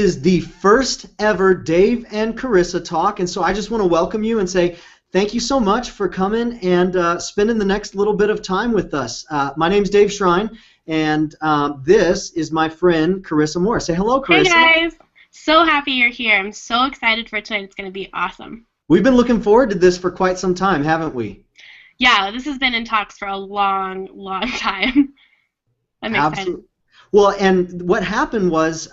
is the first ever Dave and Charissa Talk, and so I just want to welcome you and say thank you so much for coming and spending the next little bit of time with us. My name's Dave Shrein, and this is my friend Charissa Moore. Say hello, Charissa. Hey guys, so happy you're here. I'm so excited for tonight. It's going to be awesome. We've been looking forward to this for quite some time, haven't we? Yeah, this has been in talks for a long, long time. I'm excited. Absolutely. Well, and what happened was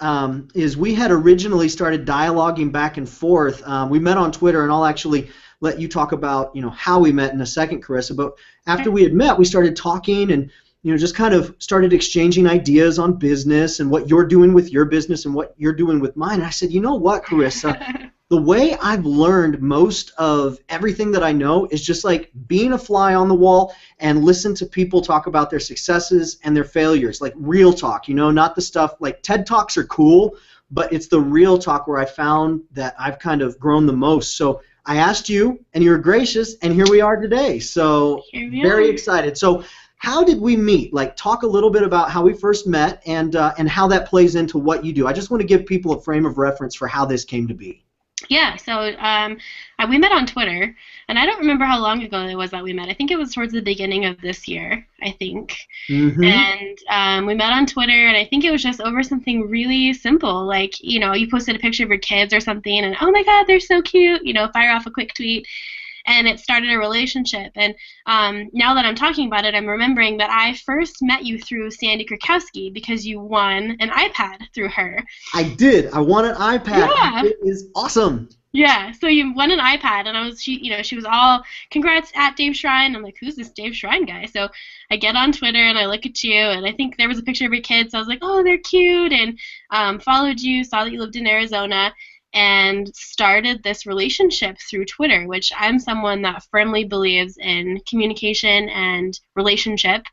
is we had originally started dialoguing back and forth. We met on Twitter, and I'll actually let you talk about how we met in a second, Charissa. But after we had met, we started talking and just kind of started exchanging ideas on business and what you're doing with your business and what you're doing with mine. And I said, you know what, Charissa? The way I've learned most of everything that I know is just like being a fly on the wall and listen to people talk about their successes and their failures, like real talk, not the stuff like TED Talks are cool, but it's the real talk where I found that I've kind of grown the most. So I asked you, and you were gracious, and here we are today. So very excited. So how did we meet? Like, talk a little bit about how we first met and how that plays into what you do. I just want to give people a frame of reference for how this came to be. Yeah, so we met on Twitter, and I don't remember how long ago it was that we met. I think it was towards the beginning of this year, I think. Mm-hmm. And we met on Twitter, and I think it was just over something really simple, like, you posted a picture of your kids or something, and oh my God, they're so cute, fire off a quick tweet. And it started a relationship. And now that I'm talking about it, I'm remembering that I first met you through Sandy Krakowski because you won an iPad through her. I did. I won an iPad. Yeah. It is awesome. Yeah. So you won an iPad, and she was all, congrats at Dave Shrein. I'm like, who's this Dave Shrein guy? So I get on Twitter and I look at you, and I think there was a picture of your kids. So I was like, oh, they're cute, and followed you, saw that you lived in Arizona, and started this relationship through Twitter, which I'm someone that firmly believes in communication and relationship.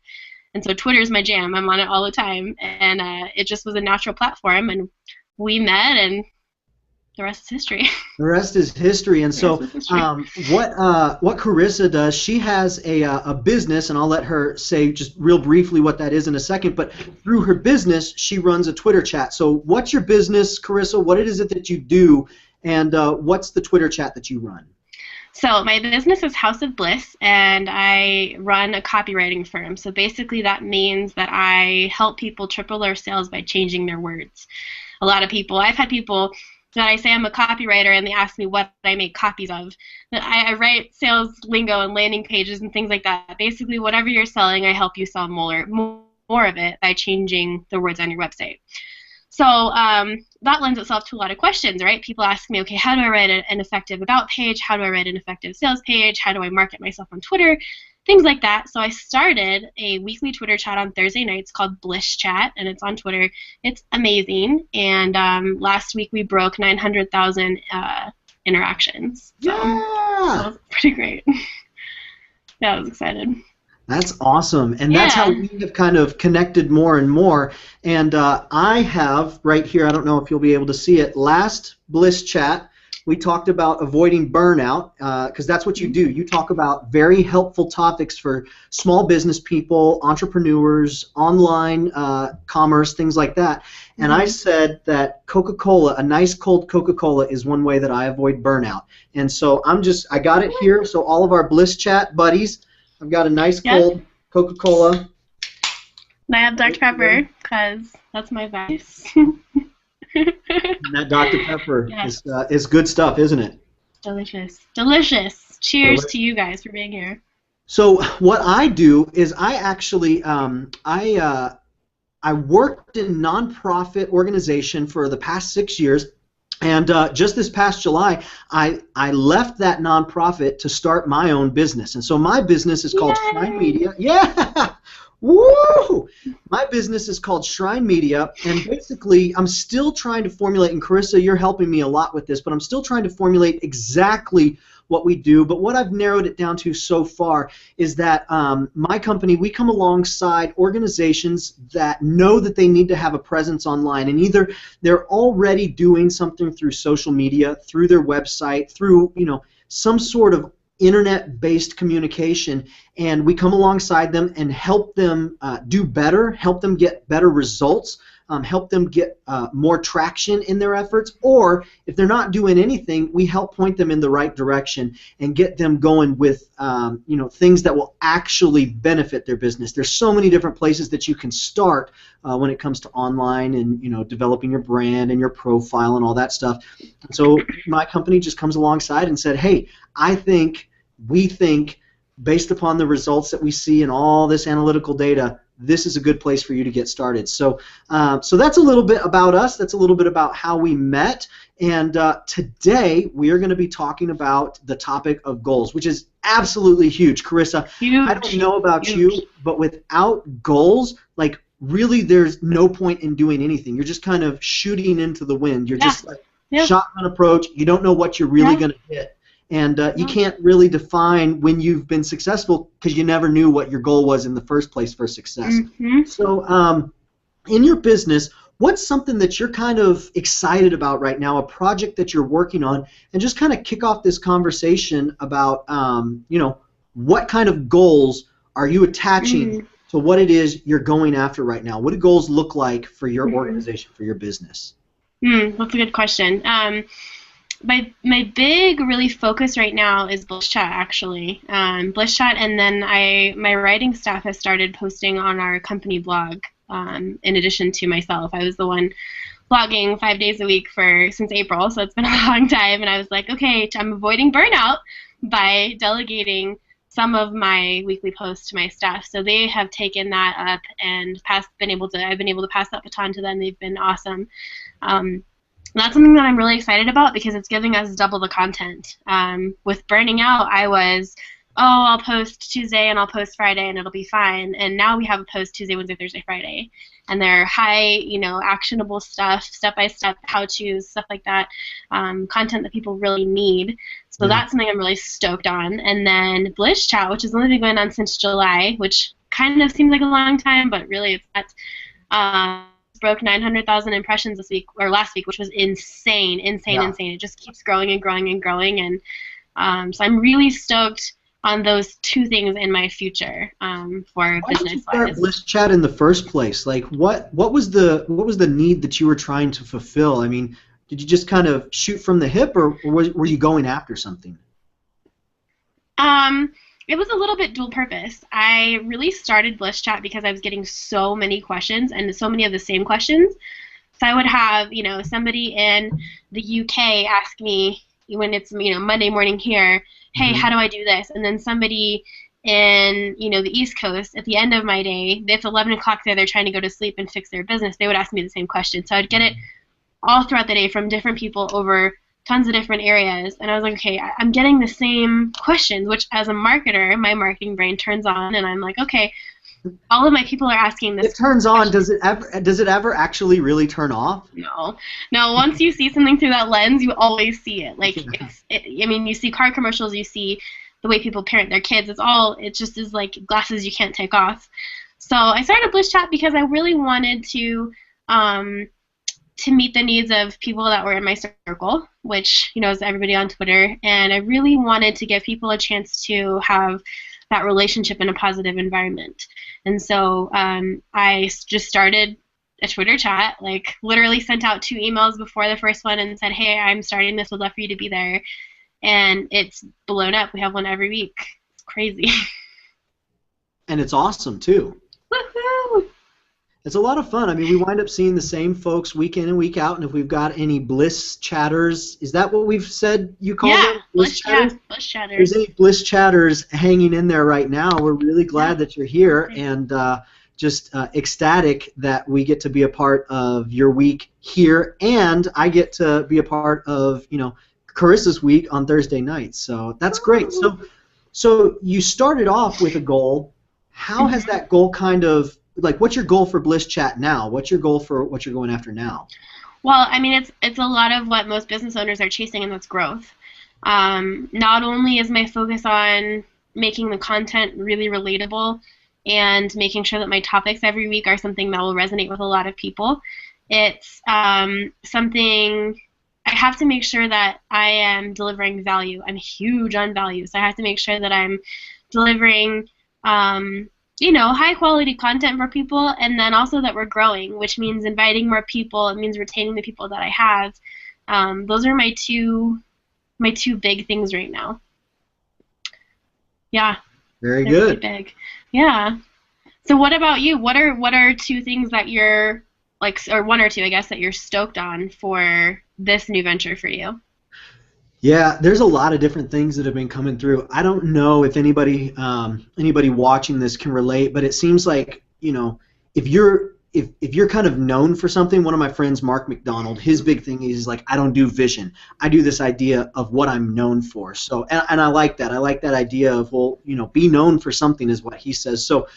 And so Twitter is my jam. I'm on it all the time. And it just was a natural platform. And we met, and the rest is history. The rest is history. And so what Charissa does, she has a business, and I'll let her say just real briefly what that is in a second, but through her business, she runs a Twitter chat. So what's your business, Charissa? What is it that you do, and what's the Twitter chat that you run? So my business is House of Bliss, and I run a copywriting firm. So basically that means that I help people triple their sales by changing their words. I've had people that I say I'm a copywriter, and they ask me what I make copies of. I write sales lingo and landing pages and things like that. Basically, whatever you're selling, I help you sell more of it by changing the words on your website. So that lends itself to a lot of questions, right? People ask me, okay, how do I write an effective about page? How do I write an effective sales page? How do I market myself on Twitter? Things like that. So I started a weekly Twitter chat on Thursday nights called Bliss Chat, and it's on Twitter. It's amazing. And last week we broke 900,000 interactions. So that was pretty great. Yeah, I was excited. That's awesome. And that's how we have kind of connected more and more. And I have right here, I don't know if you'll be able to see it, last Bliss Chat, we talked about avoiding burnout, because that's what you do. You talk about very helpful topics for small business people, entrepreneurs, online commerce, things like that. And I said that Coca-Cola, a nice cold Coca-Cola, is one way that I avoid burnout. And so I got it here. So all of our Bliss Chat buddies, I've got a nice cold Coca-Cola. And I have Dr. Pepper, because that's my vice. That Dr. Pepper is good stuff, isn't it? Delicious. Delicious. Cheers to you guys for being here. So what I do is I actually I worked in a nonprofit organization for the past 6 years, and just this past July I left that nonprofit to start my own business. And so my business is called Shrein Media. Yeah! Woo! My business is called Shrein Media, and basically I'm still trying to formulate, and Charissa, you're helping me a lot with this, but I'm still trying to formulate exactly what we do. But what I've narrowed it down to so far is that my company, we come alongside organizations that know that they need to have a presence online, and either they're already doing something through social media, through their website, through some sort of internet-based communication, and we come alongside them and help them do better, help them get better results help them get more traction in their efforts, or if they're not doing anything, we help point them in the right direction and get them going with things that will actually benefit their business. There's so many different places that you can start when it comes to online and developing your brand and your profile and all that stuff. So my company just comes alongside and said, hey, we think based upon the results that we see in all this analytical data, this is a good place for you to get started. So that's a little bit about us. That's a little bit about how we met. And today we are going to be talking about the topic of goals, which is absolutely huge. Charissa, huge. I don't know about you, but without goals, like really there's no point in doing anything. You're just kind of shooting into the wind. You're just like shotgun approach. You don't know what you're really going to hit. And you can't really define when you've been successful because you never knew what your goal was in the first place for success. Mm-hmm. So in your business, what's something that you're kind of excited about right now, a project that you're working on, and just kind of kick off this conversation about, what kind of goals are you attaching to what it is you're going after right now? What do goals look like for your organization, for your business? That's a good question. My big really focus right now is Bliss Chat, actually. Bliss Chat, and then my writing staff has started posting on our company blog. In addition to myself, I was the one blogging 5 days a week since April, so it's been a long time. And I was like, okay, I'm avoiding burnout by delegating some of my weekly posts to my staff. So they have taken that up and I've been able to pass that baton to them. They've been awesome. That's something that I'm really excited about because it's giving us double the content. With burning out, I was, I'll post Tuesday and I'll post Friday and it'll be fine. And now we have a post Tuesday, Wednesday, Thursday, Friday. And they're high, actionable stuff, step-by-step how-tos, stuff like that, content that people really need. So that's something I'm really stoked on. And then Bliss Chat, which has only been going on since July, which kind of seems like a long time, but really it's not. Broke 900,000 impressions last week, which was insane. It just keeps growing and growing and growing, and so I'm really stoked on those two things in my future for business-wise. Why did you start Bliss Chat in the first place? Like, what was the need that you were trying to fulfill? I mean, did you just kind of shoot from the hip, or were you going after something? It was a little bit dual purpose. I really started Bliss Chat because I was getting so many questions and so many of the same questions. So I would have, somebody in the UK ask me when it's, Monday morning here, hey, how do I do this? And then somebody in, the East Coast at the end of my day, it's 11 o'clock there, they're trying to go to sleep and fix their business. They would ask me the same question. So I'd get it all throughout the day from different people over tons of different areas, and I was like, okay, I'm getting the same questions, which as a marketer, my marketing brain turns on, and I'm like, okay, all of my people are asking this. It turns on. Does it ever actually really turn off? No. Once you see something through that lens, you always see it. Like, you see car commercials, you see the way people parent their kids. It just is like glasses you can't take off. So I started Bliss Chat because I really wanted to meet the needs of people that were in my circle, which, is everybody on Twitter, and I really wanted to give people a chance to have that relationship in a positive environment. And so I just started a Twitter chat, like literally sent out 2 emails before the first one and said, hey, I'm starting this, would love for you to be there. And it's blown up. We have one every week. It's crazy. And it's awesome, too. Woohoo! It's a lot of fun. I mean, we wind up seeing the same folks week in and week out, and if we've got any Bliss Chatters, is that what we've said you call them? Bliss Chatters? Yeah, Bliss Chatters. If there's any Bliss Chatters hanging in there right now, we're really glad that you're here, and just ecstatic that we get to be a part of your week here, and I get to be a part of, Charissa's week on Thursday nights. So that's great. So you started off with a goal. How has that goal kind of, like, what's your goal for Bliss Chat now? What's your goal for what you're going after now? Well, I mean, it's a lot of what most business owners are chasing, and that's growth. Not only is my focus on making the content really relatable and making sure that my topics every week are something that will resonate with a lot of people, it's something I have to make sure that I am delivering value. I'm huge on value, so I have to make sure that I'm delivering high quality content for people, and then also that we're growing, which means inviting more people. It means retaining the people that I have. Those are my two big things right now. Yeah, Very they're really good. big. Yeah. So what about you? What are two things that you're like, or one or two, I guess, that you're stoked on for this new venture for you? Yeah, there's a lot of different things that have been coming through. I don't know if anybody watching this can relate, but it seems like, if you're kind of known for something. One of my friends, Mark McDonald, his big thing is like, I don't do vision. I do this idea of what I'm known for. So, and I like that. I like that idea of, well, be known for something is what he says. So,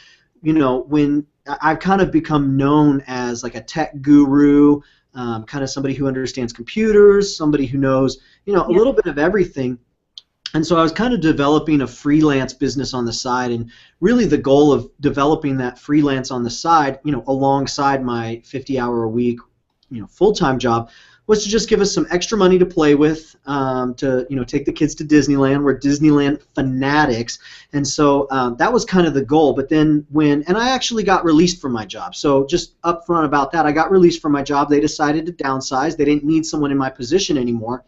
when I've kind of become known as like a tech guru, kind of somebody who understands computers, somebody who knows, a Yeah. little bit of everything. And so I was kind of developing a freelance business on the side, and really the goal of developing that freelance on the side, alongside my 50-hour a week, full-time job, was to just give us some extra money to play with, to take the kids to Disneyland. We're Disneyland fanatics, and so that was kind of the goal. But then and I actually got released from my job, so just upfront about that, I got released from my job. They decided to downsize. They didn't need someone in my position anymore,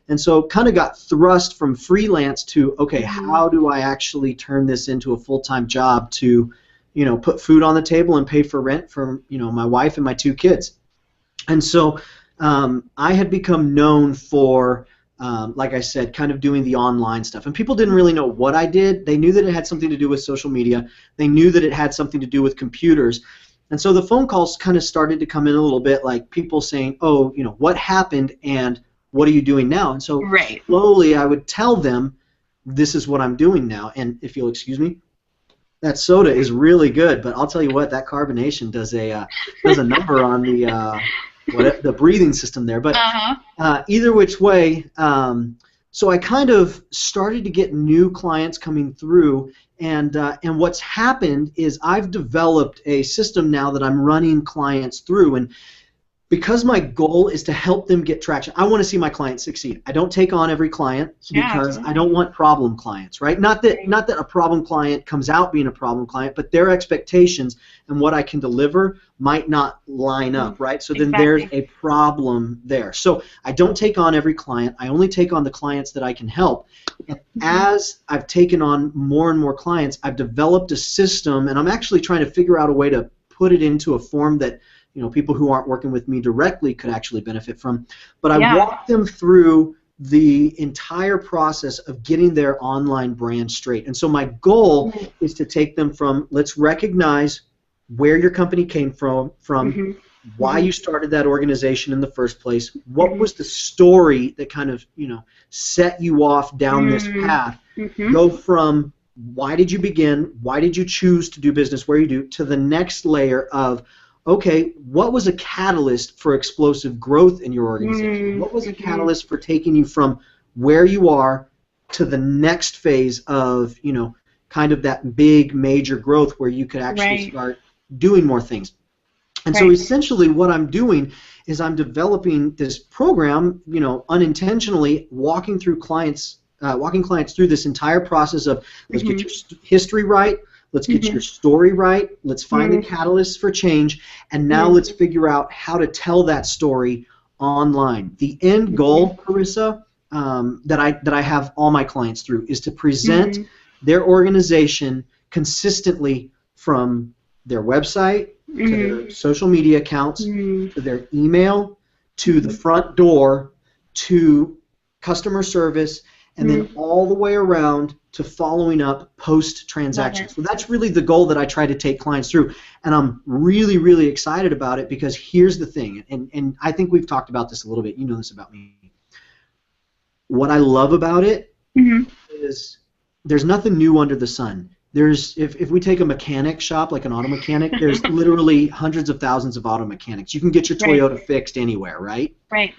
and so kind of got thrust from freelance to, okay, how do I actually turn this into a full-time job to, put food on the table and pay for rent for my wife and my two kids. And so I had become known for, like I said, kind of doing the online stuff. And people didn't really know what I did. They knew that it had something to do with social media. They knew that it had something to do with computers. And so the phone calls kind of started to come in a little bit, like people saying, oh, what happened and what are you doing now? And so Right. slowly I would tell them, this is what I'm doing now. And if you'll excuse me, that soda is really good, but I'll tell you what, that carbonation does a number on the breathing system there. But either which way, so I kind of started to get new clients coming through, and what's happened is I've developed a system now that I'm running clients through, and because my goal is to help them get traction, I want to see my clients succeed. I don't take on every client because I don't want problem clients, right? Not that a problem client comes out being a problem client, but their expectations and what I can deliver might not line up, right? So then there's a problem there. So I don't take on every client. I only take on the clients that I can help. And as I've taken on more and more clients, I've developed a system, and I'm actually trying to figure out a way to put it into a form that people who aren't working with me directly could actually benefit from. But I walk them through the entire process of getting their online brand straight. And so my goal is to take them from, let's recognize where your company came from, why you started that organization in the first place, what was the story that kind of, set you off down this path, go from why did you begin, why did you choose to do business where you do, to the next layer of, okay, what was a catalyst for explosive growth in your organization? What was a catalyst for taking you from where you are to the next phase of, kind of that big major growth where you could actually start doing more things? And so essentially what I'm doing is I'm developing this program, unintentionally walking clients through this entire process of, let's get your history right, let's get your story right, let's find the catalysts for change, and now let's figure out how to tell that story online. The end goal, Charissa, that I have all my clients through is to present their organization consistently, from their website to their social media accounts to their email to the front door to customer service, and then all the way around to following up post-transaction. So that's really the goal that I try to take clients through, and I'm really, really excited about it, because here's the thing, and I think we've talked about this a little bit, you know this about me. What I love about it is there's nothing new under the sun. If we take a mechanic shop, like an auto mechanic, there's literally hundreds of thousands of auto mechanics. You can get your Toyota fixed anywhere, right? Right.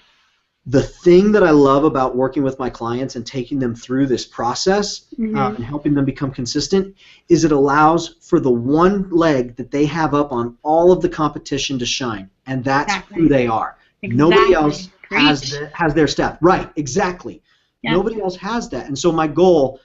The thing that I love about working with my clients and taking them through this process and helping them become consistent is it allows for the one leg that they have up on all of the competition to shine, and that's who they are. Nobody else has their stuff. Right, exactly. Yep. Nobody else has that. And so my goal,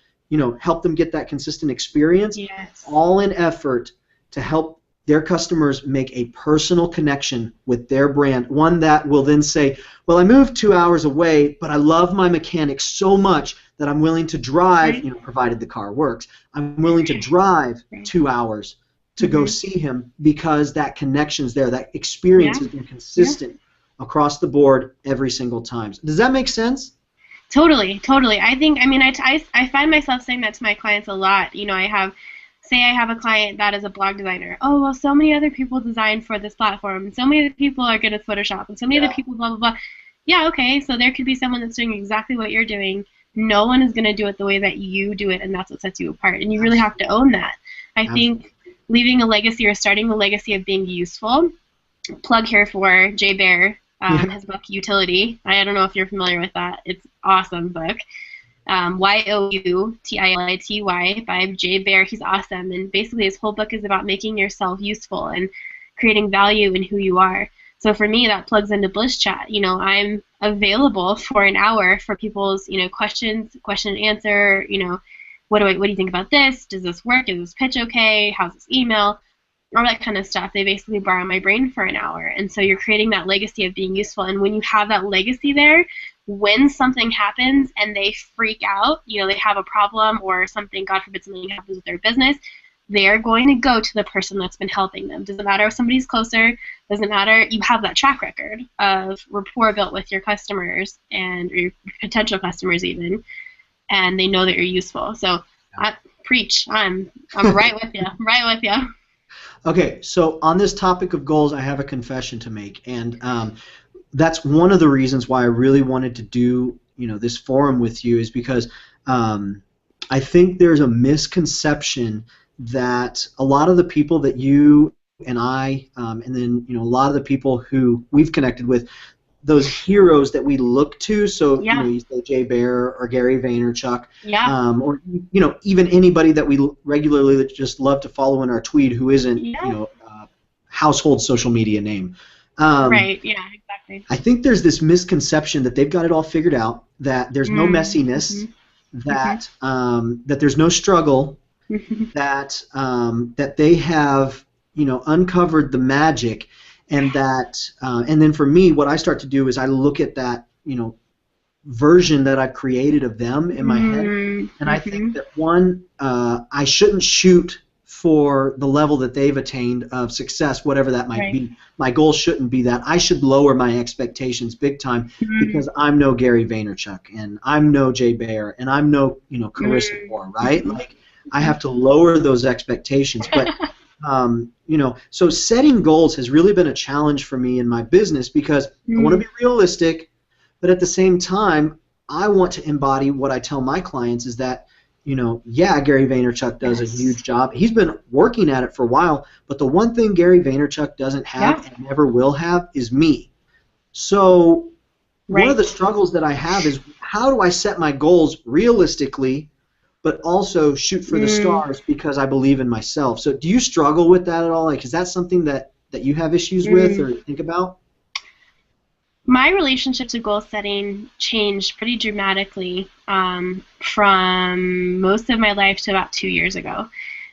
help them get that consistent experience, all in effort to help their customers make a personal connection with their brand, one that will then say, well, I moved 2 hours away, but I love my mechanic so much that I'm willing to drive, provided the car works, I'm willing to drive 2 hours to go see him because that connection's there, that experience has been consistent across the board every single time. Does that make sense? Totally. I find myself saying that to my clients a lot. Say I have a client that is a blog designer. Oh, well, so many other people design for this platform, and so many other people are good at Photoshop, and so many other people blah, blah, blah. Yeah, okay, so there could be someone that's doing exactly what you're doing. No one is going to do it the way that you do it, and that's what sets you apart. And you really have to own that. I think leaving a legacy or starting a legacy of being useful. Plug here for Jay Baer, his book Utility. I don't know if you're familiar with that. It's an awesome book. Youtility by Jay Baer. He's awesome, and basically his whole book is about making yourself useful and creating value in who you are. So for me, that plugs into Bliss Chat. I'm available for an hour for people's questions, question and answer. What do you think about this? Does this work? Is this pitch okay? How's this email? All that kind of stuff. They basically borrow my brain for an hour, and so you're creating that legacy of being useful. And when you have that legacy there, when something happens and they freak out, they have a problem or something, God forbid something happens with their business, they're going to go to the person that's been helping them. Doesn't matter if somebody's closer, doesn't matter, you have that track record of rapport built with your customers and your potential customers even, and they know that you're useful. So preach. I'm right with you. I'm right with you. Okay, so on this topic of goals, I have a confession to make, and that's one of the reasons why I really wanted to do this forum with you, is because I think there's a misconception that a lot of the people that you and I, and then a lot of the people who we've connected with, those heroes that we look to. So you say Jay Baer or Gary Vaynerchuk, or even anybody that we regularly just love to follow in our tweet who isn't a household social media name. Right. Yeah. Exactly. I think there's this misconception that they've got it all figured out, that there's no messiness, that that there's no struggle, that they have uncovered the magic, and that and then for me, what I start to do is I look at that version that I've created of them in my head, and I think that I shouldn't shoot for the level that they've attained of success, whatever that might be. My goal shouldn't be that. I should lower my expectations big time, because I'm no Gary Vaynerchuk, and I'm no Jay Baer, and I'm no Charissa Moore, right? Like, I have to lower those expectations. But so setting goals has really been a challenge for me in my business, because I want to be realistic, but at the same time, I want to embody what I tell my clients is that Gary Vaynerchuk does a huge job. He's been working at it for a while, but the one thing Gary Vaynerchuk doesn't have and never will have is me. So one of the struggles that I have is, how do I set my goals realistically, but also shoot for the stars because I believe in myself? So do you struggle with that at all? Like, is that something that you have issues with or think about? My relationship to goal setting changed pretty dramatically from most of my life to about 2 years ago.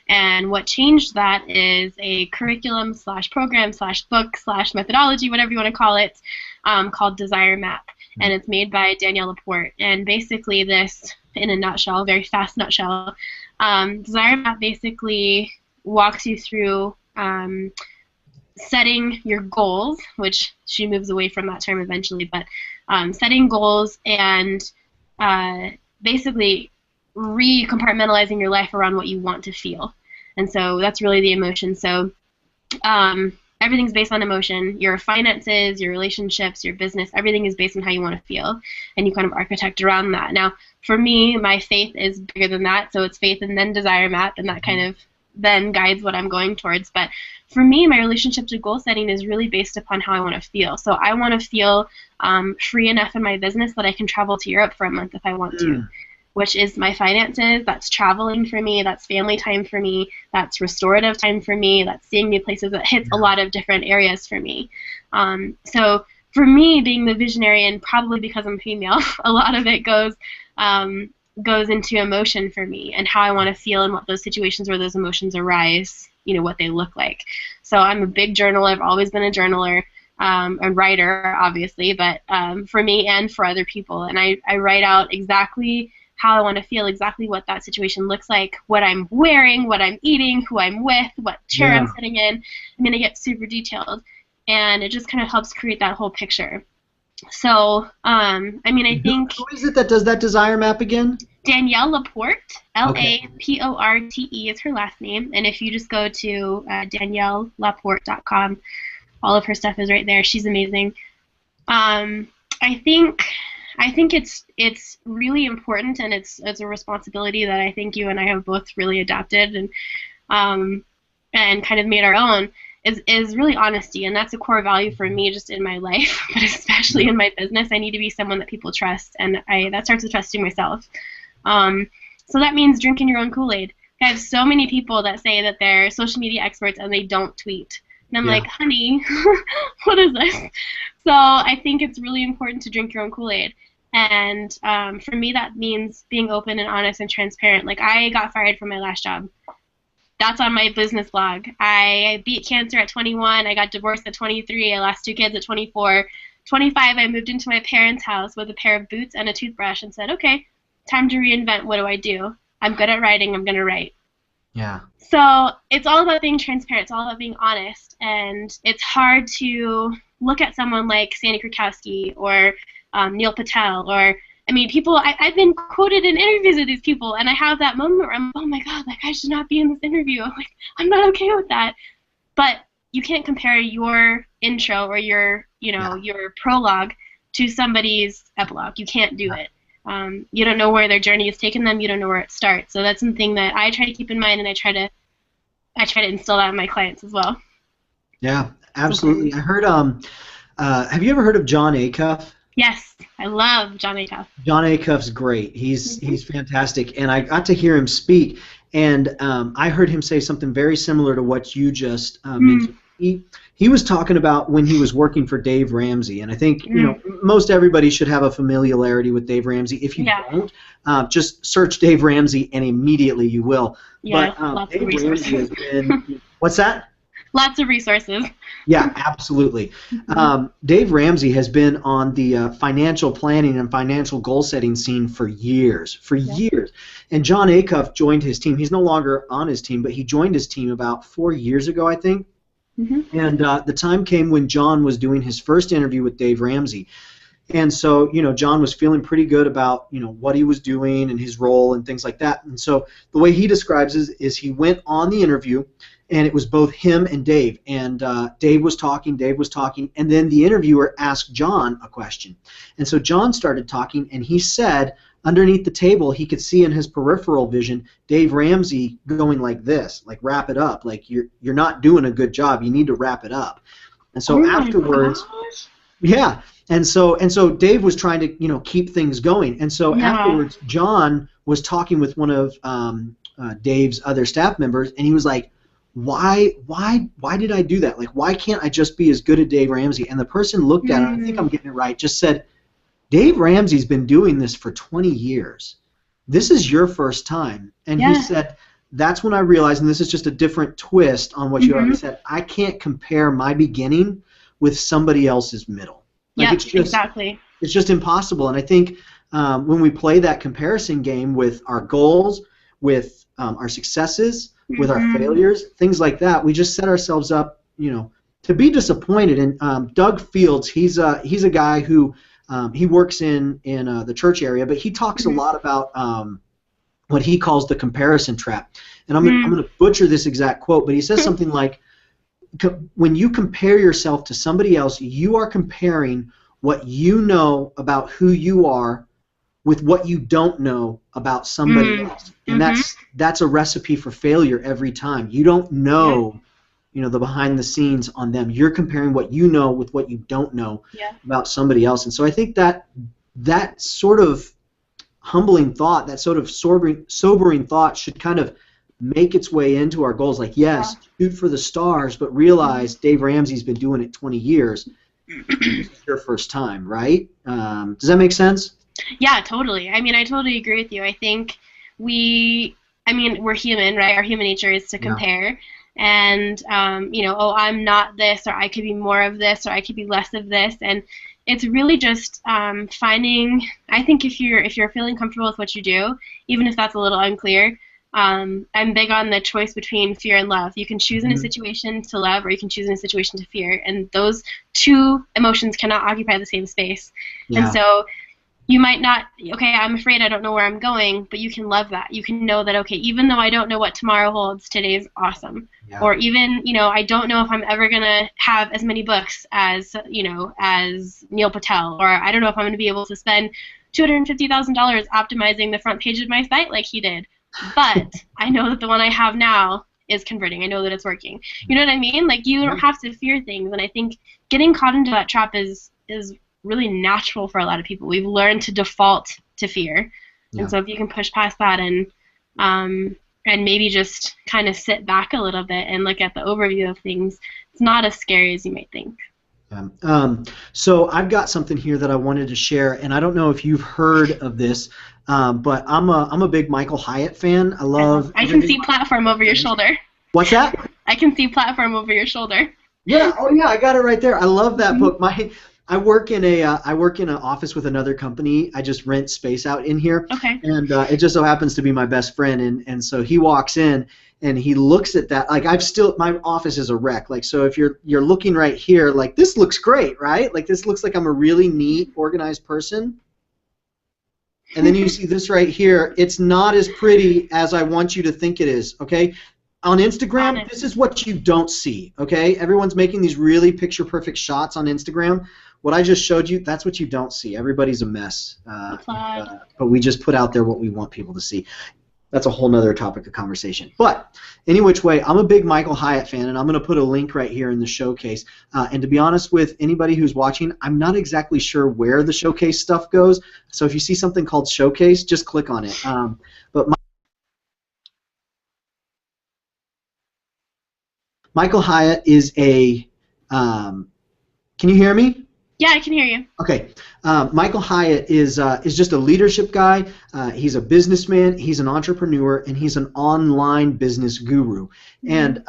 And what changed that is a curriculum / program / book / methodology, whatever you want to call it, called Desire Map. And it's made by Danielle Laporte. And basically this, in a nutshell, very fast nutshell, Desire Map basically walks you through setting your goals, which she moves away from that term eventually, but setting goals and basically recompartmentalizing your life around what you want to feel. And so that's really the emotion. So everything's based on emotion. Your finances, your relationships, your business, everything is based on how you want to feel, and you kind of architect around that. Now, for me, my faith is bigger than that, so it's faith and then Desire Map, and that kind of then guides what I'm going towards. But for me, my relationship to goal setting is really based upon how I want to feel. So I want to feel free enough in my business that I can travel to Europe for a month if I want to, which is my finances. That's traveling for me. That's family time for me. That's restorative time for me. That's seeing new places. That hits a lot of different areas for me. So for me, being the visionary, and probably because I'm female, a lot of it goes into emotion for me and how I want to feel and what those situations where those emotions arise what they look like. So I'm a big journaler. I've always been a journaler, a writer, obviously, but for me and for other people. And I write out exactly how I want to feel, exactly what that situation looks like, what I'm wearing, what I'm eating, who I'm with, what chair I'm sitting in. I'm going to get super detailed. And it just kind of helps create that whole picture. So, I think... Who is it that does that desire map again? Danielle Laporte, Laporte is her last name. And if you just go to daniellelaporte.com, all of her stuff is right there. She's amazing. I think it's really important, and it's a responsibility that I think you and I have both really adapted and kind of made our own, is really honesty. And that's a core value for me just in my life, but especially in my business. I need to be someone that people trust, and that starts with trusting myself. So that means drinking your own Kool-Aid. I have so many people that say that they're social media experts and they don't tweet. And I'm like, honey, what is this? So I think it's really important to drink your own Kool-Aid. And for me, that means being open and honest and transparent. Like, I got fired from my last job. That's on my business blog. I beat cancer at 21. I got divorced at 23. I lost 2 kids at 24. 25, I moved into my parents' house with a pair of boots and a toothbrush and said, okay, time to reinvent. What do I do? I'm good at writing. I'm going to write. Yeah. So it's all about being transparent. It's all about being honest. And it's hard to look at someone like Sandy Krakowski or Neil Patel, or, people, I've been quoted in interviews with these people, and I have that moment where I'm, oh my God, that guy should not be in this interview. I'm like, I'm not okay with that. But you can't compare your intro or your prologue to somebody's epilogue. You can't do it. You don't know where their journey has taken them. You don't know where it starts. So that's something that I try to keep in mind, and I try to instill that in my clients as well. Yeah, absolutely. I heard. Have you ever heard of John Acuff? Yes, I love John Acuff. John Acuff's great. He's fantastic, and I got to hear him speak, and I heard him say something very similar to what you just mentioned. He was talking about when he was working for Dave Ramsey, and I think most everybody should have a familiarity with Dave Ramsey. If you don't, just search Dave Ramsey, and immediately you will. Yeah, but lots Dave of resources. Ramsey has been. What's that? Lots of resources. Yeah, absolutely. Dave Ramsey has been on the financial planning and financial goal setting scene for years. And John Acuff joined his team. He's no longer on his team, but he joined his team about 4 years ago, I think. Mm-hmm. And the time came when John was doing his first interview with Dave Ramsey. And so, John was feeling pretty good about, what he was doing and his role and things like that. And so the way he describes it is he went on the interview, and it was both him and Dave. And Dave was talking, and then the interviewer asked John a question. And so John started talking, and he said underneath the table he could see in his peripheral vision Dave Ramsey going like this, like, wrap it up, like, you're not doing a good job, you need to wrap it up. And so afterwards, yeah, and so Dave was trying to keep things going. And so afterwards, John was talking with one of Dave's other staff members, and he was like, why did I do that? Like, why can't I just be as good as Dave Ramsey? And the person looked at him, I think I'm getting it right, just said, Dave Ramsey's been doing this for 20 years. This is your first time. And he said, that's when I realized, and this is just a different twist on what you already said, I can't compare my beginning with somebody else's middle. Like, exactly. It's just impossible. And I think when we play that comparison game with our goals, with our successes, with our failures, things like that, we just set ourselves up, to be disappointed. And Doug Fields, he's a guy who he works in the church area, but he talks a lot about what he calls the comparison trap. And I'm going to butcher this exact quote, but he says something like, when you compare yourself to somebody else, you are comparing what you know about who you are with what you don't know about somebody else. And that's a recipe for failure every time. You don't know, the behind the scenes on them. You're comparing what you know with what you don't know about somebody else. And so I think that sort of humbling thought, that sort of sobering thought should kind of make its way into our goals. Like, yes, shoot for the stars, but realize Dave Ramsey's been doing it 20 years. This is your first time, right? Does that make sense? Yeah, totally. I totally agree with you. I think we're human, right? Our human nature is to compare. and oh, I'm not this, or I could be more of this, or I could be less of this. And it's really just finding, I think if you're feeling comfortable with what you do, even if that's a little unclear, I'm big on the choice between fear and love. You can choose in a situation to love, or you can choose in a situation to fear, and those two emotions cannot occupy the same space. And so you might not, okay, I'm afraid, I don't know where I'm going, but you can love that. You can know that, okay, even though I don't know what tomorrow holds, today's awesome. Or even, I don't know if I'm ever going to have as many books as, as Neil Patel, or I don't know if I'm going to be able to spend $250,000 optimizing the front page of my site like he did. But I know that the one I have now is converting. I know that it's working. You know what I mean? Like, you don't have to fear things, and I think getting caught into that trap is really natural for a lot of people. We've learned to default to fear. And so if you can push past that and maybe just kind of sit back a little bit and look at the overview of things, it's not as scary as you might think. So I've got something here that I wanted to share, and I don't know if you've heard of this, but I'm a big Michael Hyatt fan. I can see Platform over your shoulder. What's that? I can see Platform over your shoulder. Yeah. Oh yeah, I got it right there. I love that book. I work in an office with another company. I just rent space out in here. Okay. And it just so happens to be my best friend, and so he walks in and he looks at that. Like, my office is a wreck. Like, so if you're looking right here, like, this looks great, right? Like, this looks like I'm a really neat, organized person. And then you see this right here. It's not as pretty as I want you to think it is. Okay. On Instagram, this is what you don't see, okay? Everyone's making these really picture-perfect shots on Instagram. What I just showed you, that's what you don't see. Everybody's a mess. But we just put out there what we want people to see. That's a whole nother topic of conversation. But any which way, I'm a big Michael Hyatt fan, and I'm going to put a link right here in the showcase. And to be honest with anybody who's watching, I'm not exactly sure where the showcase stuff goes. So if you see something called showcase, just click on it. But Michael Hyatt is a can you hear me? Yeah, I can hear you. Okay. Michael Hyatt is just a leadership guy. He's a businessman. He's an entrepreneur, and he's an online business guru. And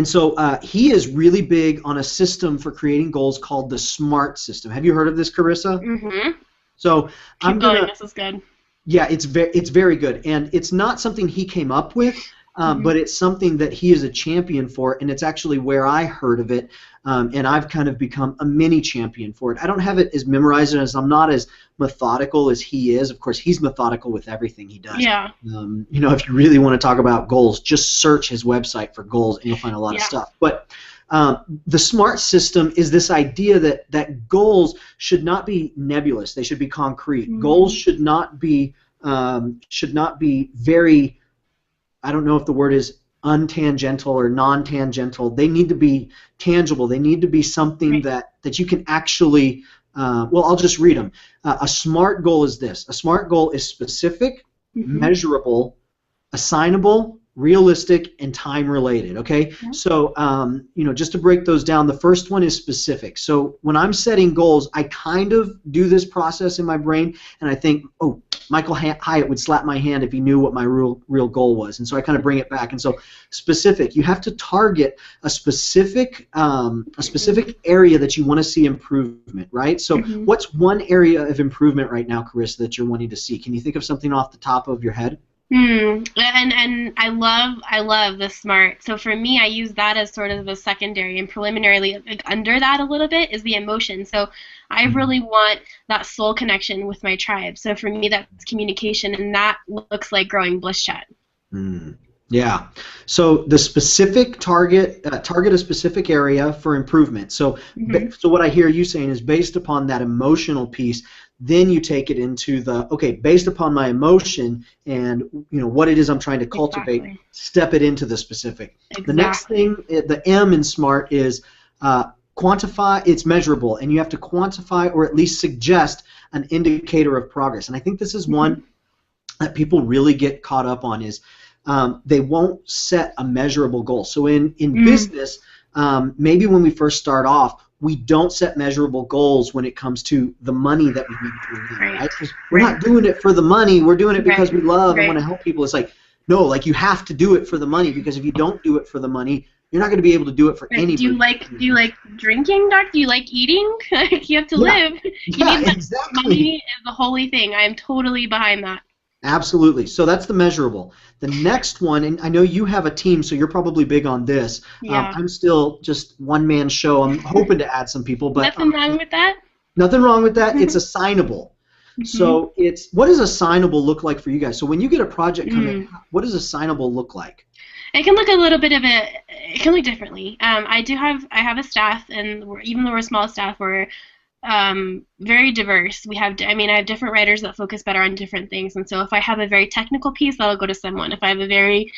so he is really big on a system for creating goals called the SMART system. Have you heard of this, Charissa? Mm-hmm. So Keep going. This is good. Yeah, it's very good, and it's not something he came up with. But it's something that he is a champion for, and it's actually where I heard of it, and I've kind of become a mini champion for it. I don't have it as memorized, as I'm not as methodical as he is. Of course, he's methodical with everything he does. Yeah. If you really want to talk about goals, just search his website for goals, and you'll find a lot of stuff. But the SMART system is this idea that goals should not be nebulous; they should be concrete. Goals should not be very, I don't know if the word is untangential or non-tangential. They need to be tangible. They need to be something that you can actually, well, I'll just read them. A SMART goal is this. A SMART goal is specific, measurable, assignable, realistic, and time-related, okay? So, just to break those down, the first one is specific. So when I'm setting goals, I kind of do this process in my brain, and I think, oh, Michael Hyatt would slap my hand if he knew what my real goal was, and so I kind of bring it back. And so specific, you have to target a specific area that you want to see improvement, right? So what's one area of improvement right now, Charissa, that you're wanting to see? Can you think of something off the top of your head? And I love the SMART. So for me, I use that as sort of a secondary, and preliminarily, like, under that a little bit is the emotion. So I really want that soul connection with my tribe. So for me, that's communication, and that looks like growing Bliss Chat. Yeah. So the specific target a specific area for improvement. So so what I hear you saying is, based upon that emotional piece, then you take it into based upon my emotion and what it is I'm trying to cultivate, step it into the specific. The next thing, the M in SMART, is quantify. It's measurable, and you have to quantify or at least suggest an indicator of progress. And I think this is one that people really get caught up on, is they won't set a measurable goal. So in business, maybe when we first start off, we don't set measurable goals when it comes to the money that we need to bring in, right? Because we're not doing it for the money. We're doing it because we love and want to help people. It's like, No, like you have to do it for the money, because if you don't do it for the money, you're not going to be able to do it for anybody. Do you like drinking, Doc? Do you like eating? You have to live. You need exactly. Money is the holy thing. I am totally behind that. Absolutely. So that's the measurable. The next one, and I know you have a team, so you're probably big on this. Yeah. I'm still just one-man show. I'm hoping to add some people, but nothing wrong with that. Nothing wrong with that. It's assignable. So what does assignable look like for you guys? So when you get a project come in, what does assignable look like? It can look a little bit of it can look differently. I have a staff, and even though we're a small staff, we're very diverse. I have different writers that focus better on different things, and so if I have a very technical piece, that'll go to someone. If I have a very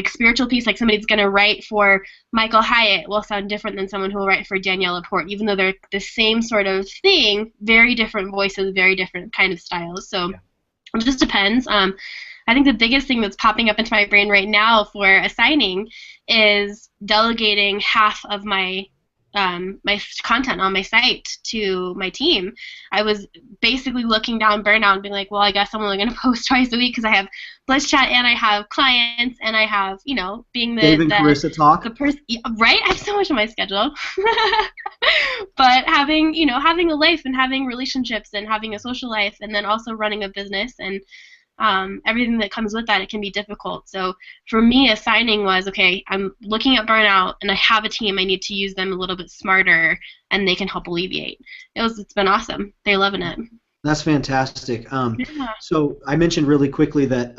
spiritual piece, like somebody's going to write for Michael Hyatt, will sound different than someone who will write for Danielle Laporte, even though they're the same sort of thing, very different voices, very different kind of styles. So it just depends. I think the biggest thing that's popping up into my brain right now for assigning is delegating half of my my content on my site to my team. I was basically looking down burnout and being like, well, I guess I'm only going to post twice a week because I have Bliss Chat and I have clients and I have, being the Dave and Charissa Talk. The person, right? I have so much on my schedule. But having a life and having relationships and having a social life and then also running a business and everything that comes with that, it can be difficult. So for me, assigning was, okay, I'm looking at burnout and I have a team. I need to use them a little bit smarter and they can help alleviate. It's been awesome. They're loving it. That's fantastic. So I mentioned really quickly that,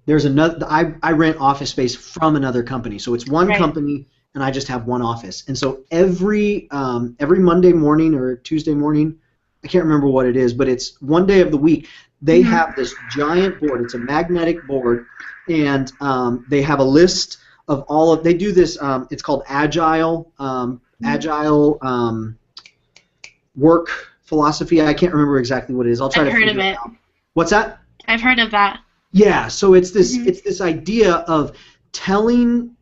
there's another, I rent office space from another company. So it's one company and I just have one office. And so every Monday morning or Tuesday morning, I can't remember what it is, but it's one day of the week, they have this giant board. It's a magnetic board, and they have a list of all of. They do this. It's called Agile work philosophy. I can't remember exactly what it is. I'll try to figure it out. What's that? I've heard of that. Yeah. So it's this. It's this idea of telling,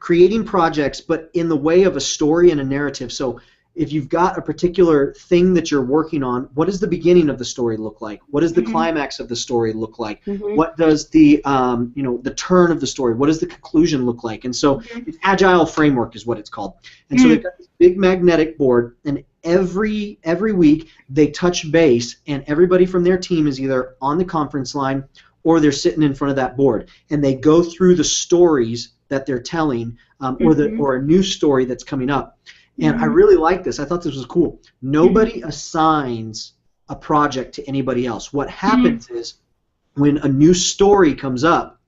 creating projects, but in the way of a story and a narrative. So if you've got a particular thing that you're working on, what does the beginning of the story look like? What does the climax of the story look like? What does the the turn of the story? What does the conclusion look like? And so, it's Agile framework is what it's called. And so they've got this big magnetic board, and every week they touch base, and everybody from their team is either on the conference line or they're sitting in front of that board, and they go through the stories that they're telling, or a new story that's coming up. And I really like this. I thought this was cool. Nobody assigns a project to anybody else. What happens is when a new story comes up,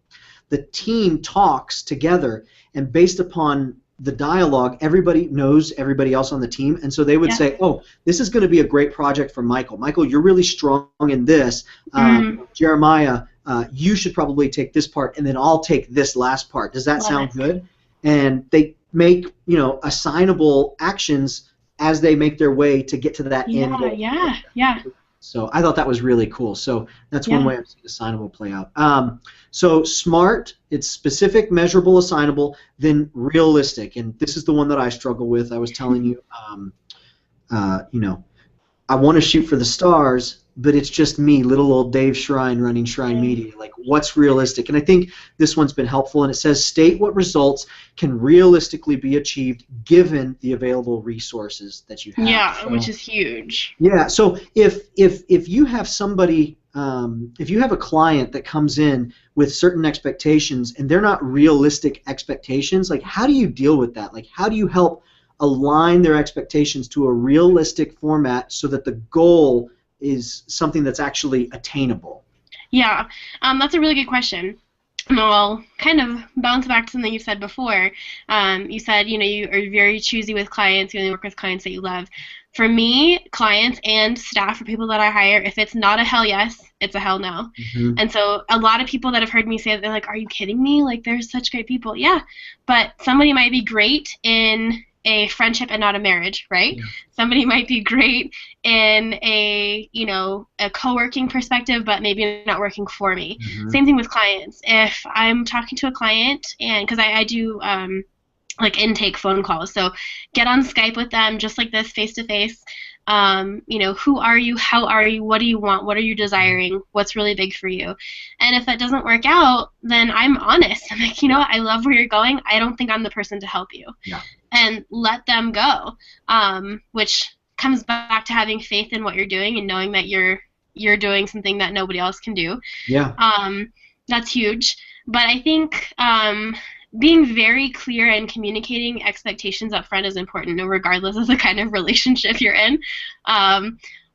the team talks together, and based upon the dialogue, everybody knows everybody else on the team. And so they would say, oh, this is going to be a great project for Michael. Michael, you're really strong in this. Jeremiah, you should probably take this part, and then I'll take this last part. Does that sound good? And they make assignable actions as they make their way to get to that end goal. Yeah. So I thought that was really cool. So that's one way I've seen assignable play out. So SMART, it's specific, measurable, assignable, then realistic, and this is the one that I struggle with. I was telling you, I want to shoot for the stars, but it's just me, little old Dave Shrein running Shrein Media. Like, what's realistic? And I think this one's been helpful, and it says state what results can realistically be achieved given the available resources that you have. Yeah, so, which is huge. Yeah, so if you have somebody, if you have a client that comes in with certain expectations and they're not realistic expectations, like, how do you deal with that? Like, how do you help align their expectations to a realistic format so that the goal is something that's actually attainable? Yeah, that's a really good question. And I'll kind of bounce back to something you said before. You said, you are very choosy with clients. You only work with clients that you love. For me, clients and staff, or people that I hire, if it's not a hell yes, it's a hell no. And so a lot of people that have heard me say that, they're like, are you kidding me? Like, there's such great people. Yeah, but somebody might be great in a friendship and not a marriage, right? Yeah. Somebody might be great in a co-working perspective, but maybe not working for me. Same thing with clients. If I'm talking to a client, and because I do intake phone calls, so get on Skype with them just like this, face to face. Who are you? How are you? What do you want? What are you desiring? What's really big for you? And if that doesn't work out, then I'm honest. I'm like, I love where you're going. I don't think I'm the person to help you. Yeah. And let them go, which comes back to having faith in what you're doing and knowing that you're doing something that nobody else can do. Yeah. That's huge. But I think being very clear and communicating expectations up front is important, regardless of the kind of relationship you're in.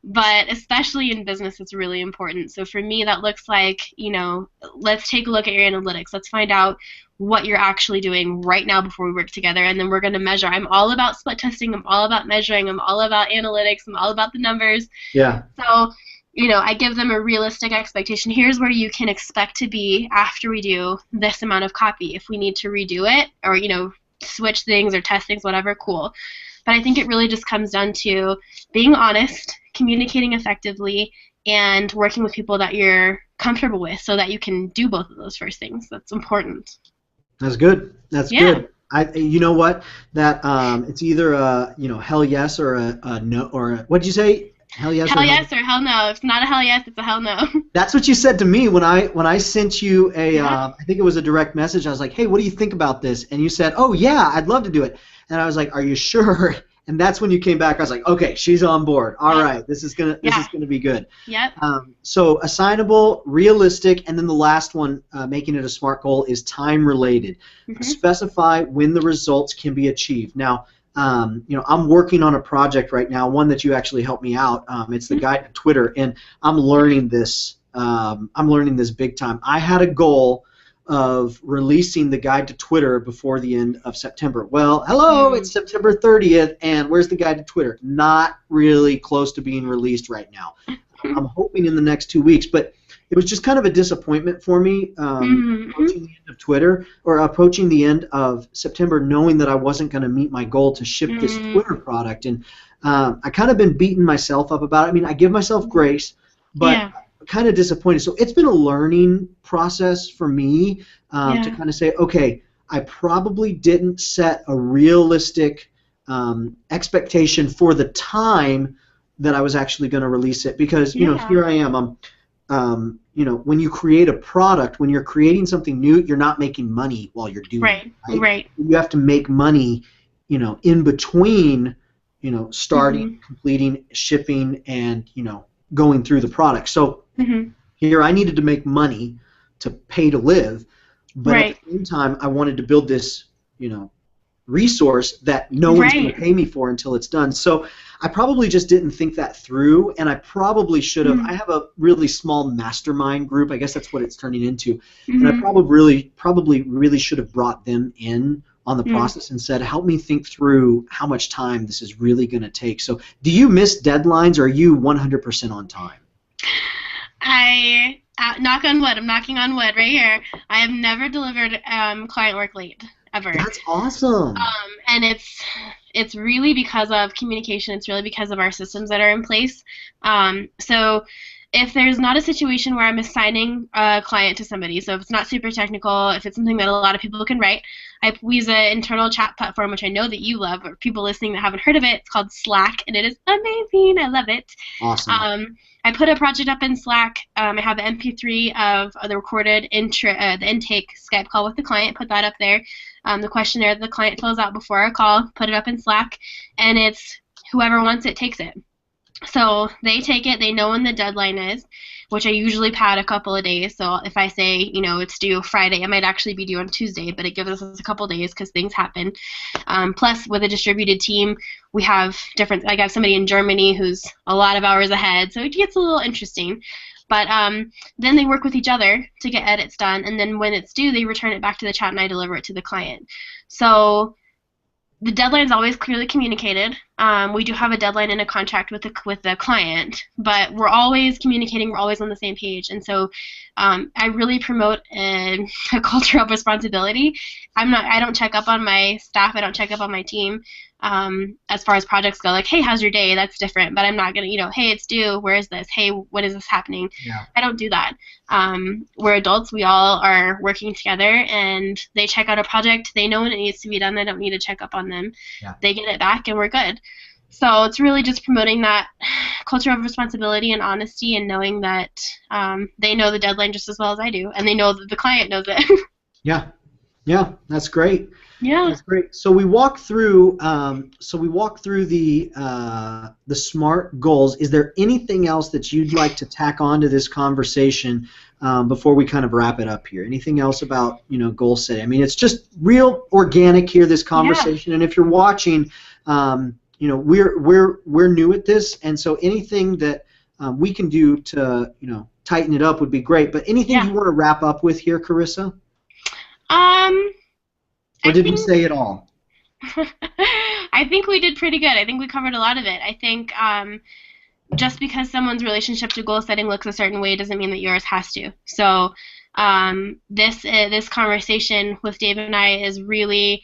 But especially in business, it's really important. So for me, that looks like, let's take a look at your analytics. Let's find out what you're actually doing right now before we work together, and then we're going to measure. I'm all about split testing. I'm all about measuring. I'm all about analytics. I'm all about the numbers. Yeah. So, I give them a realistic expectation. Here's where you can expect to be after we do this amount of copy. If we need to redo it or, switch things or test things, whatever, cool. But I think it really just comes down to being honest, communicating effectively, and working with people that you're comfortable with so that you can do both of those first things. That's important. That's good. That's good. You know what? That it's either a hell yes or a no, or what'd you say? Hell yes. Hell yes or hell no. If it's not a hell yes, it's a hell no. That's what you said to me when I sent you a I think it was a direct message. I was like, hey, what do you think about this? And you said, oh yeah, I'd love to do it. And I was like, are you sure? And that's when you came back. I was like, okay, she's on board. All right, this is gonna be good. Yep. So assignable, realistic, and then the last one, making it a SMART goal, is time related. Mm-hmm. Specify when the results can be achieved. Now, I'm working on a project right now, one that you actually helped me out. It's the guide to Twitter, and I'm learning this. I'm learning this big time. I had a goal of releasing the guide to Twitter before the end of September. Well, hello, it's September 30th, and where's the guide to Twitter? Not really close to being released right now. I'm hoping in the next 2 weeks, but it was just kind of a disappointment for me approaching the end of Twitter, or approaching the end of September, knowing that I wasn't going to meet my goal to ship this Twitter product. And I kind of been beating myself up about it. I mean, I give myself grace, but kind of disappointed. So it's been a learning process for me to kind of say, okay, I probably didn't set a realistic expectation for the time that I was actually going to release it, because here I am. When you create a product, when you're creating something new, you're not making money while you're doing it. Right. You have to make money, in between, starting, completing, shipping, and going through the product. So here I needed to make money to pay to live, but at the same time I wanted to build this, resource that no one's going to pay me for until it's done. So I probably just didn't think that through, and I probably should have. I have a really small mastermind group. I guess that's what it's turning into. And I probably really should have brought them in on the process and said, help me think through how much time this is really going to take. So do you miss deadlines, or are you 100% on time? I knock on wood. I'm knocking on wood right here. I have never delivered client work late. Ever. That's awesome. And it's really because of communication. It's really because of our systems that are in place. So if there's not a situation where I'm assigning a client to somebody, so if it's not super technical, if it's something that a lot of people can write, we use an internal chat platform, which I know that you love, or people listening that haven't heard of it. It's called Slack, and it is amazing. I love it. Awesome. I put a project up in Slack. I have an MP3 of the recorded the intake Skype call with the client. Put that up there. The questionnaire that the client fills out before our call. Put it up in Slack, and it's whoever wants it takes it. So they take it. They know when the deadline is, which I usually pad a couple of days. So if I say, it's due Friday, it might actually be due on Tuesday, but it gives us a couple of days because things happen. Plus, with a distributed team, we have I have somebody in Germany who's a lot of hours ahead, so it gets a little interesting. But then they work with each other to get edits done, and then when it's due, they return it back to the chat, and I deliver it to the client. So the deadline is always clearly communicated. We do have a deadline and a contract with the client, but we're always communicating. We're always on the same page, and so I really promote a culture of responsibility. I don't check up on my staff. I don't check up on my team as far as projects go. Like, hey, how's your day? That's different. But I'm not gonna, hey, it's due. Where is this? Hey, when is this happening? Yeah. I don't do that. We're adults. We all are working together, and they check out a project. They know when it needs to be done. I don't need to check up on them. Yeah. They get it back, and we're good. So it's really just promoting that culture of responsibility and honesty, and knowing that they know the deadline just as well as I do, and they know that the client knows it. Yeah, yeah, that's great. Yeah. That's great. So we walked through. The SMART goals. Is there anything else that you'd like to tack on to this conversation before we kind of wrap it up here? Anything else about goal setting? I mean, it's just real organic here, this conversation. Yeah. And if you're watching, we're new at this, and so anything that we can do to tighten it up would be great. But anything you want to wrap up with here, Charissa? Or did we say it all? I think we did pretty good. I think we covered a lot of it. I think just because someone's relationship to goal setting looks a certain way doesn't mean that yours has to. So this conversation with Dave and I is really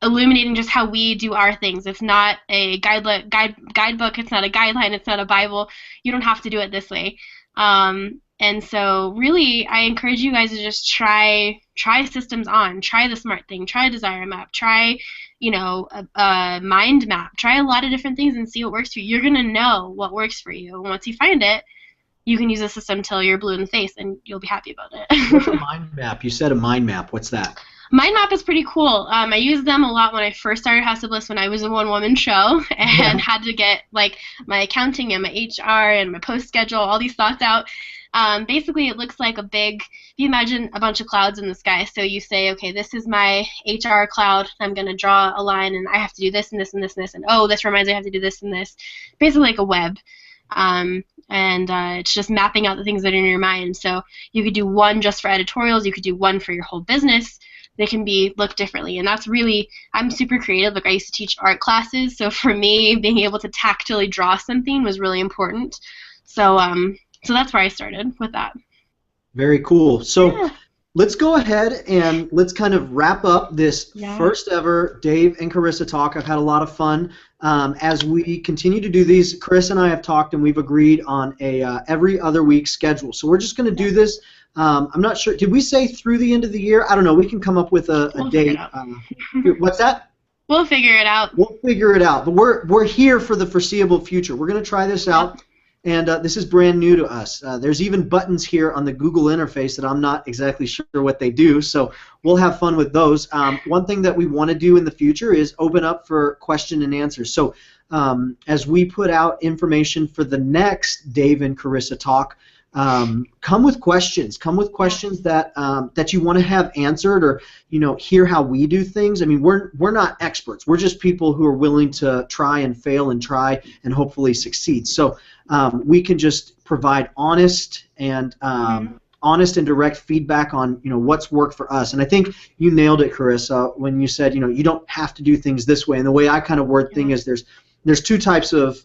illuminating just how we do our things. It's not a guidebook. It's not a guideline. It's not a Bible. You don't have to do it this way. And so really, I encourage you guys to just try systems on, try the SMART thing, try a desire map, try, a mind map, try a lot of different things and see what works for you. You're going to know what works for you. And once you find it, you can use a system till you're blue in the face and you'll be happy about it. What's a mind map? You said a mind map. What's that? Mind map is pretty cool. I used them a lot when I first started House of Bliss, when I was a one-woman show and had to get like my accounting and my HR and my post schedule, all these thoughts out. Basically, it looks like if you imagine a bunch of clouds in the sky. So you say, okay, this is my HR cloud. I'm going to draw a line, and I have to do this and this and this and this. And, oh, this reminds me I have to do this and this. Basically like a web. It's just mapping out the things that are in your mind. So you could do one just for editorials. You could do one for your whole business. They can look differently. And that's really, I'm super creative. Like, I used to teach art classes. So for me, being able to tactily draw something was really important. So that's where I started with that. Very cool. So let's go ahead and let's kind of wrap up this first ever Dave and Charissa Talk. I've had a lot of fun. As we continue to do these, Chris and I have talked and we've agreed on a every other week schedule. So we're just going to do this. I'm not sure. Did we say through the end of the year? I don't know. We can come up with a date. What's that? We'll figure it out. We'll figure it out. But we're here for the foreseeable future. We're going to try this out. And this is brand new to us. There's even buttons here on the Google interface that I'm not exactly sure what they do, so we'll have fun with those. One thing that we want to do in the future is open up for question and answers. So as we put out information for the next Dave and Charissa Talk, come with questions. Come with questions that that you want to have answered, or hear how we do things. I mean, we're not experts. We're just people who are willing to try and fail and try and hopefully succeed. So we can just provide honest and direct feedback on what's worked for us. And I think you nailed it, Charissa, when you said you don't have to do things this way. And the way I kind of word thing is there's two types of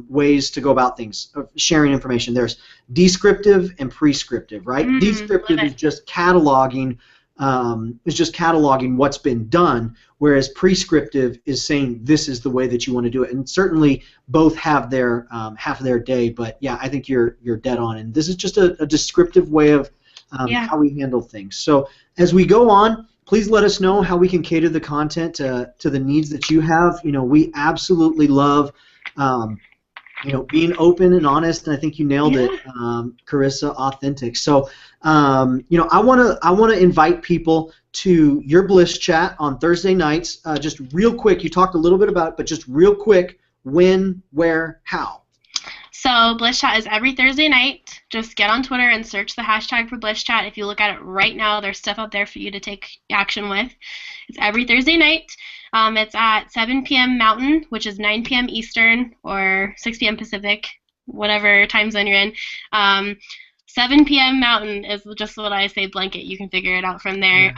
ways to go about things, of sharing information. There's descriptive and prescriptive, right? Descriptive is just cataloging. What's been done, whereas prescriptive is saying this is the way that you want to do it. And certainly both have their half of their day, but yeah, I think you're dead on. And this is just a descriptive way of how we handle things. So as we go on, please let us know how we can cater the content to the needs that you have. We absolutely love being open and honest, and I think you nailed it, Charissa, authentic. So I want to invite people to your Bliss Chat on Thursday nights. Just real quick, you talked a little bit about it, but just real quick, when, where, how? So Bliss Chat is every Thursday night. Just get on Twitter and search the hashtag for Bliss Chat. If you look at it right now, there's stuff up there for you to take action with. It's every Thursday night. It's at 7 p.m. Mountain, which is 9 p.m. Eastern, or 6 p.m. Pacific, whatever time zone you're in. 7 p.m. Mountain is just what I say blanket. You can figure it out from there.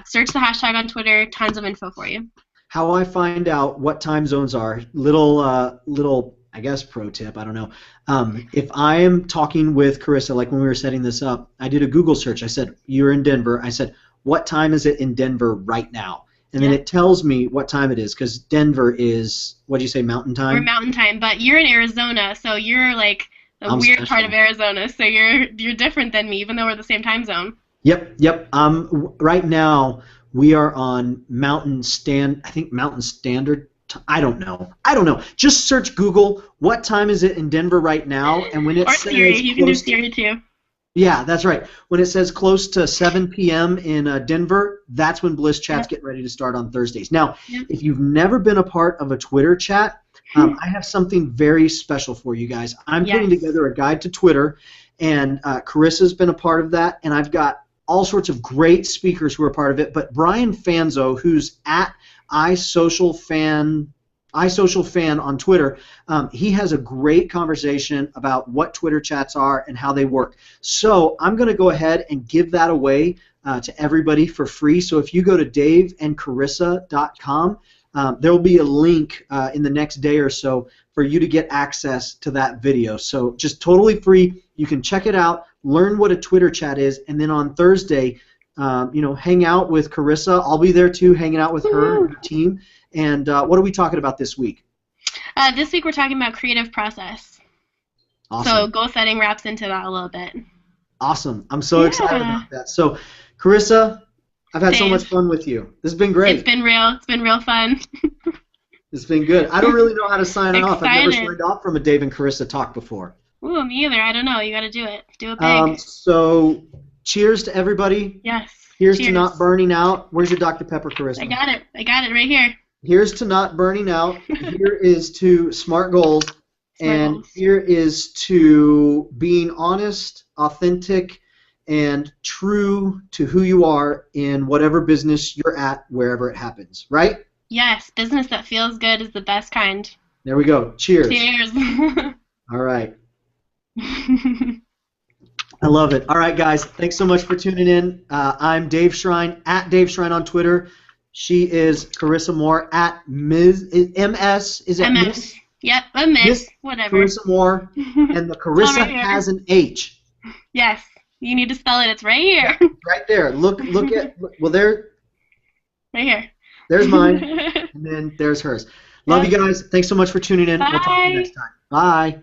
Search the hashtag on Twitter. Tons of info for you. How I find out what time zones are, little I guess pro tip, I don't know. If I am talking with Charissa, like when we were setting this up, I did a Google search. I said, you're in Denver. I said, what time is it in Denver right now? And then it tells me what time it is, because Denver is, what do you say, mountain time? We're mountain time, but you're in Arizona, so you're like the weird part of Arizona, so you're different than me, even though we're the same time zone. Yep. Right now we are on Mountain Standard I don't know. I don't know. Just search Google. What time is it in Denver right now? And when it or says Siri, you can do Siri too. Yeah, that's right. When it says close to 7 p.m. in Denver, that's when Bliss Chats get ready to start on Thursdays. Now, if you've never been a part of a Twitter chat, I have something very special for you guys. I'm putting together a guide to Twitter, and Charissa's been a part of that, and I've got all sorts of great speakers who are part of it. But Brian Fanzo, who's at iSocialFan on Twitter, he has a great conversation about what Twitter chats are and how they work. So I'm going to go ahead and give that away to everybody for free. So if you go to daveandcharissa.com, there will be a link in the next day or so for you to get access to that video. So just totally free. You can check it out, learn what a Twitter chat is, and then on Thursday, hang out with Charissa. I'll be there too, hanging out with her and her team. And what are we talking about this week? This week we're talking about creative process. Awesome. So goal setting wraps into that a little bit. Awesome. I'm so excited about that. So, Charissa, I've had so much fun with you. This has been great. It's been real. It's been real fun. It's been good. I don't really know how to sign off. I've never signed off from a Dave and Charissa Talk before. Ooh, me either. I don't know. You got to do it. Do it big. So, cheers to everybody. Yes. Here's to not burning out. Where's your Dr. Pepper, Charissa? I got it. I got it right here. Here's to not burning out. Here is to smart goals. Here is to being honest, authentic, and true to who you are in whatever business you're at, wherever it happens. Right? Yes. Business that feels good is the best kind. There we go. Cheers. Cheers. All right. I love it. All right, guys. Thanks so much for tuning in. I'm Dave Shrein, at Dave Shrein on Twitter. She is Charissa Moore, at MS. Is it Miss? Yep, a Miss. Whatever. Charissa Moore. And the Charissa has an H. Yes. You need to spell it. It's right here. Yeah, right there. Look at, well, there. Right here. There's mine. And then there's hers. Love you guys. Thanks so much for tuning in. Bye. We'll talk to you next time. Bye.